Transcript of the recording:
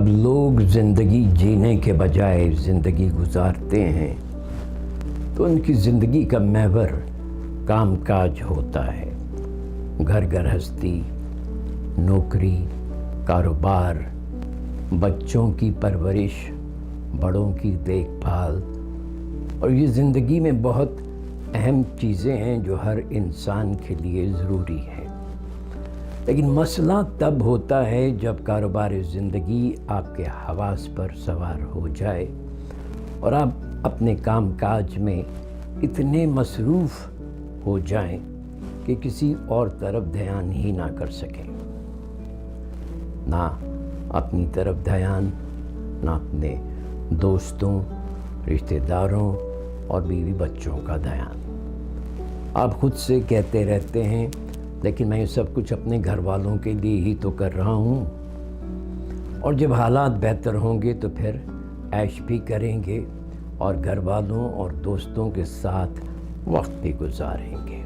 لوگ زندگی جینے کے بجائے زندگی گزارتے ہیں تو ان کی زندگی کا محور کام کاج ہوتا ہے. گھر گرہستی، نوکری، کاروبار، بچوں کی پرورش، بڑوں کی دیکھ بھال، اور یہ زندگی میں بہت اہم چیزیں ہیں جو ہر انسان کے لیے ضروری ہیں. لیکن مسئلہ تب ہوتا ہے جب کاروبار زندگی آپ کے حواس پر سوار ہو جائے اور آپ اپنے کام کاج میں اتنے مصروف ہو جائیں کہ کسی اور طرف دھیان ہی نہ کر سکیں. نہ اپنی طرف دھیان، نہ اپنے دوستوں، رشتہ داروں اور بیوی بچوں کا دھیان. آپ خود سے کہتے رہتے ہیں لیکن میں یہ سب کچھ اپنے گھر والوں کے لیے ہی تو کر رہا ہوں، اور جب حالات بہتر ہوں گے تو پھر عیش بھی کریں گے اور گھر والوں اور دوستوں کے ساتھ وقت بھی گزاریں گے.